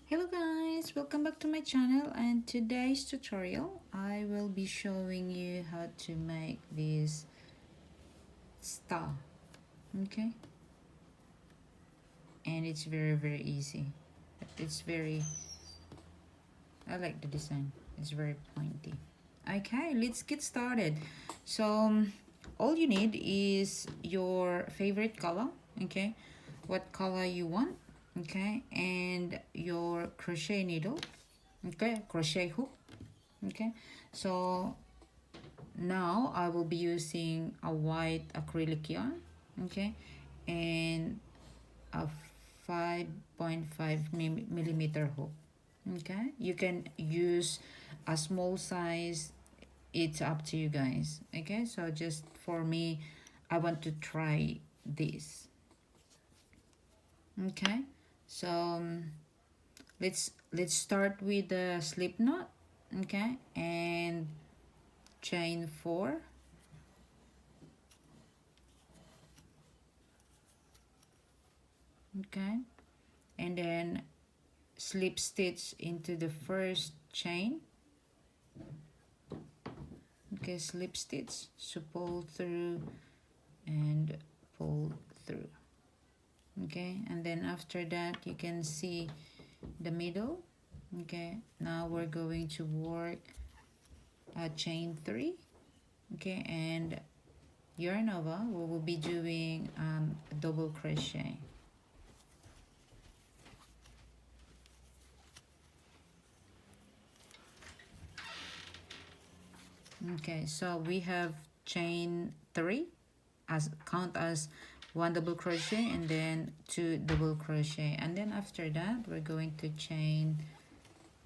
Hello guys, welcome back to my channel, and today's tutorial I will be showing you how to make this star. Okay, and it's very easy. I like the design. It's very pointy. Okay, let's get started. So all you need is your favorite color. Okay, what color you want. Okay, and your crochet needle. Okay, crochet hook. Okay, so now I will be using a white acrylic yarn. Okay, and a 5.5 millimeter hook. Okay, you can use a small size, it's up to you guys. Okay, so just for me, I want to try this. Okay, so let's start with the slip knot. Okay, and chain 4. Okay, and then slip stitch into the first chain. Okay, slip stitch, so pull through and pull through. Okay, and then after that you can see the middle. Okay, now we're going to work chain 3. Okay, and yarn over, we will be doing double crochet. Okay, so we have chain 3 as count as 1 double crochet and then 2 double crochet, and then after that we're going to chain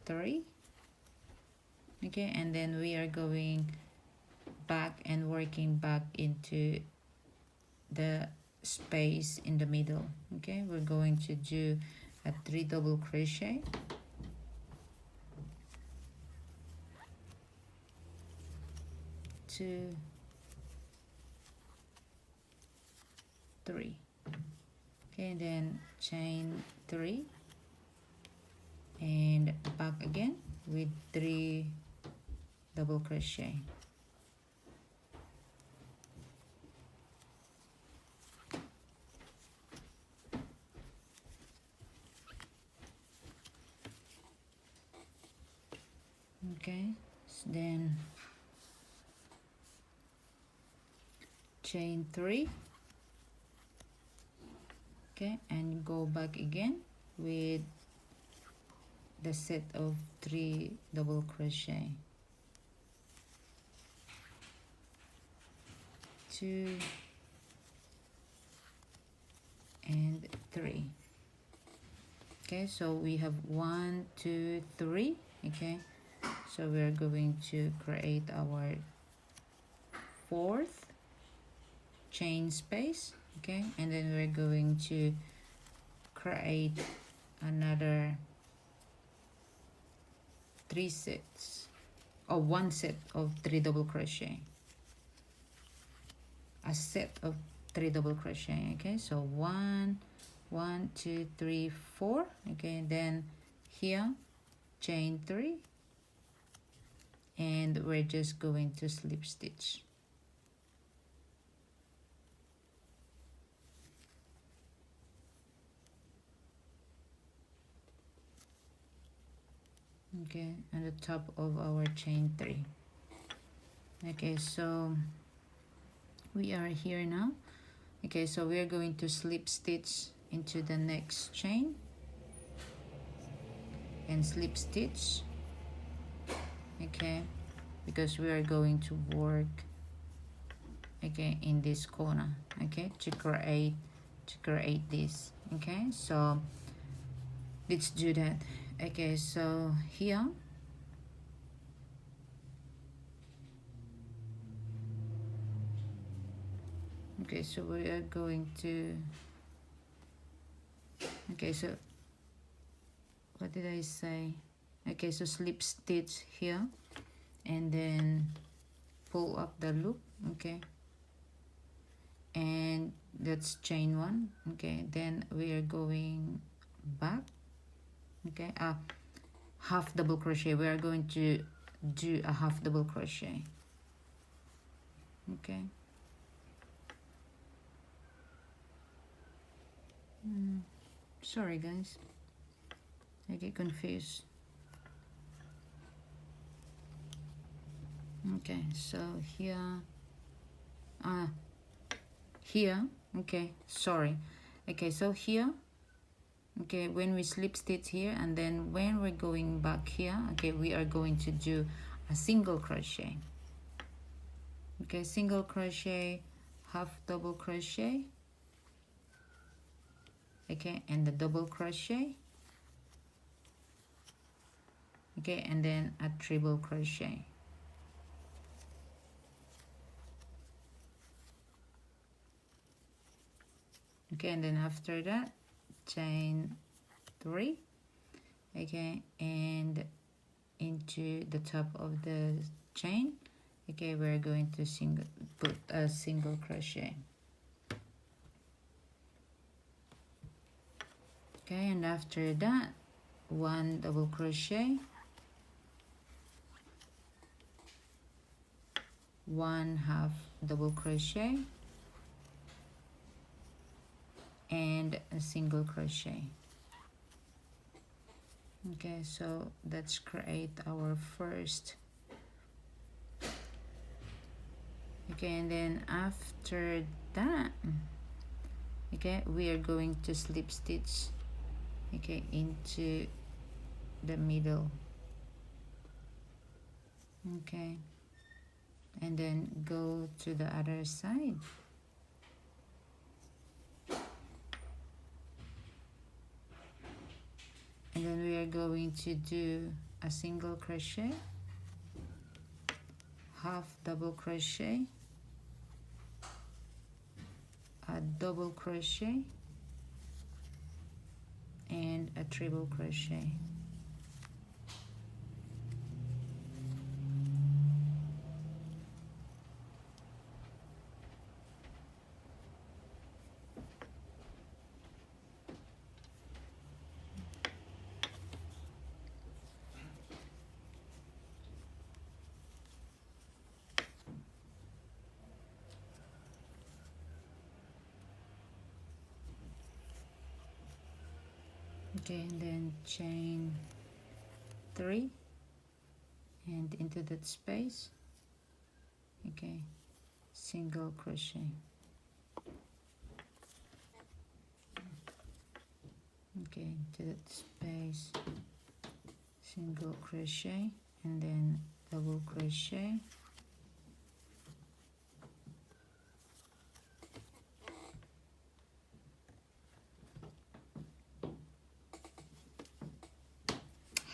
3. Okay, and then we are going back and working back into the space in the middle. Okay, we're going to do a 3 double crochet, 2, 3. Okay, then chain 3 and back again with 3 double crochet. Okay, so then chain 3. Okay, and go back again with the set of 3 double crochet, 2 and 3. Okay, so we have 1, 2, 3. Okay, so we're going to create our 4th chain space. Okay, and then we're going to create another 3 sets or 1 set of 3 double crochet, a set of 3 double crochet. Okay, so 1, 2, 3, 4. Okay, then here chain 3 and we're just going to slip stitch. Okay, on the top of our chain 3. Okay, so we are here now. Okay, so we are going to slip stitch into the next chain and slip stitch. Okay, because we are going to work okay in this corner. Okay, to create this. Okay, so let's do that. Okay, so here okay, so we are going to okay, so what did I say? Okay, so slip stitch here and then pull up the loop. Okay, and that's chain 1. Okay, then we are going back Okay, half double crochet. We are going to do a half double crochet. Okay. Sorry guys, I get confused. Okay, so here, here, okay, sorry. Okay, so here, okay, when we slip stitch here, and then when we're going back here, okay, we are going to do a single crochet. Okay, single crochet, half double crochet, okay, and the double crochet, okay, and then a treble crochet. Okay, and then after that, chain 3, okay, and into the top of the chain, okay, we're going to put a single crochet. Okay, and after that, 1 double crochet, 1 half double crochet, and a single crochet. Okay, so let's create our first. Okay, and then after that, okay, we are going to slip stitch, okay, into the middle. Okay, and then go to the other side. And then we are going to do a single crochet, half double crochet, a double crochet, and a treble crochet. Okay, and then chain 3 and into that space, okay, single crochet. Okay, into that space, single crochet, and then double crochet,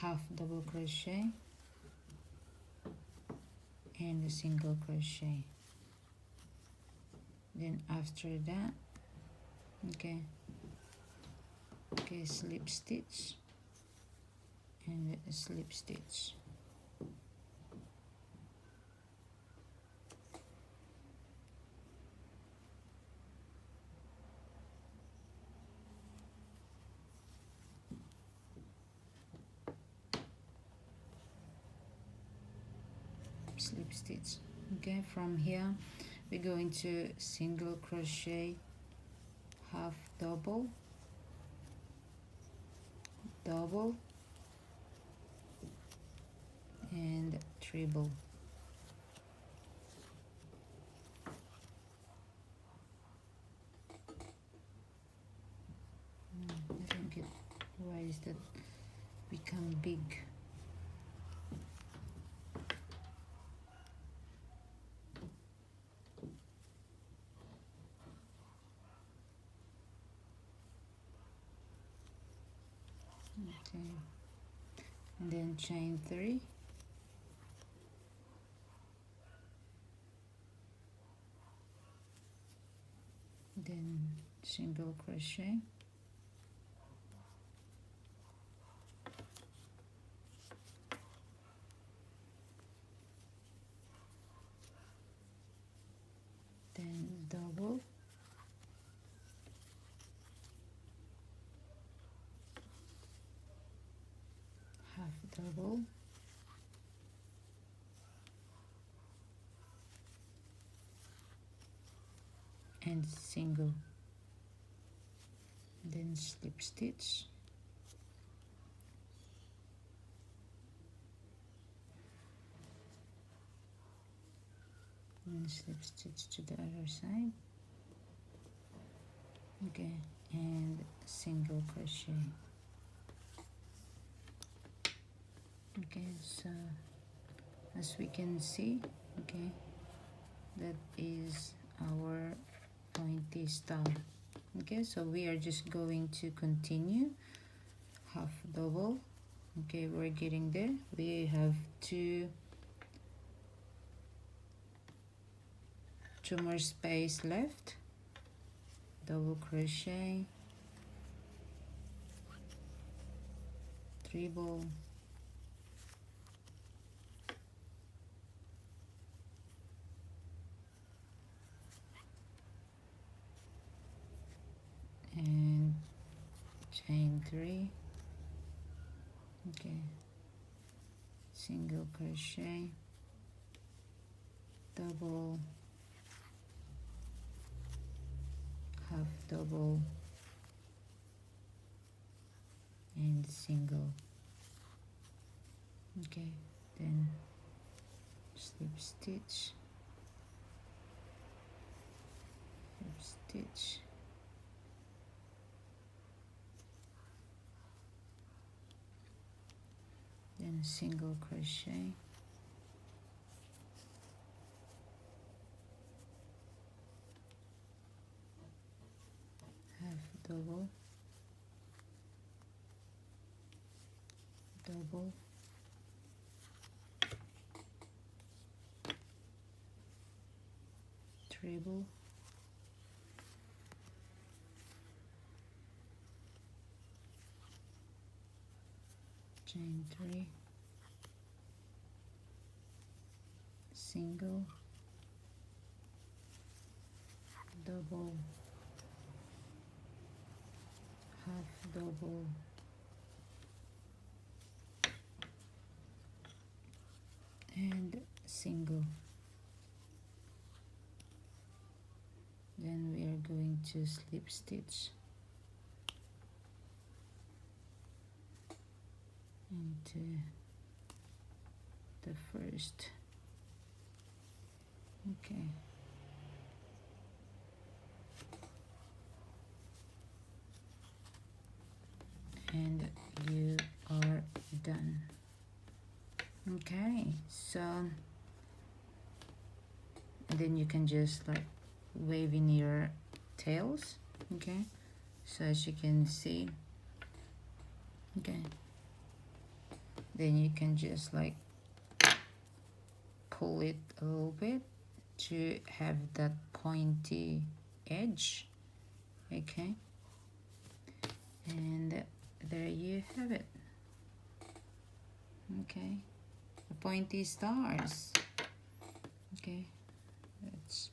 half double crochet, and a single crochet. Then after that, okay, slip stitch and a slip stitch. Slip stitch. Okay, from here we're going to single crochet, half double, double, and treble. I don't get why is that become big. Okay, and then chain 3, then single crochet, then double, half double, and single, then slip stitch, and slip stitch to the other side. Okay, and single crochet. Okay, so as we can see, okay, that is our pointy star. Okay, so we are just going to continue half double. Okay, we're getting there. We have two more space left. Double crochet, treble, and chain 3. Okay, single crochet, double, half double, and single. Okay, then slip stitch, slip stitch, then single crochet, half double, double, treble, chain 3, single, double, half double, and single. Then we are going to slip stitch into the first. Okay, and you are done. Okay, so then you can just like wave in your tails. Okay, so as you can see, okay, then you can just like pull it a little bit to have that pointy edge. Okay, and there you have it. Okay, the pointy stars. Okay, that's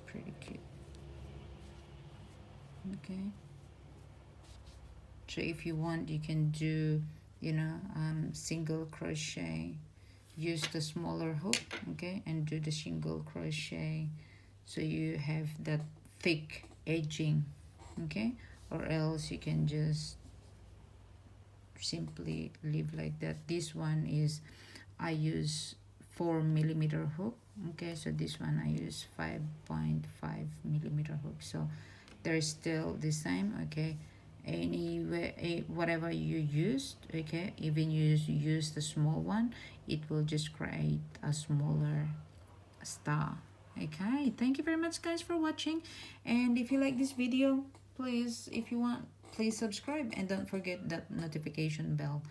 pretty cute. Okay, so if you want, you can do, you know, single crochet, use the smaller hook, okay, and do the single crochet so you have that thick edging. Okay, or else you can just simply leave like that. This one is, I use 4mm hook. Okay, so this one I use 5.5mm hook, so they're still the same. Okay, anyway, whatever you used, okay, even you use the small one, it will just create a smaller star. Okay, thank you very much guys for watching, and if you like this video, please, if you want, please subscribe, and don't forget that notification bell.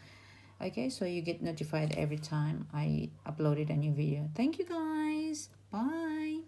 Okay, so you get notified every time I uploaded a new video. Thank you guys, bye.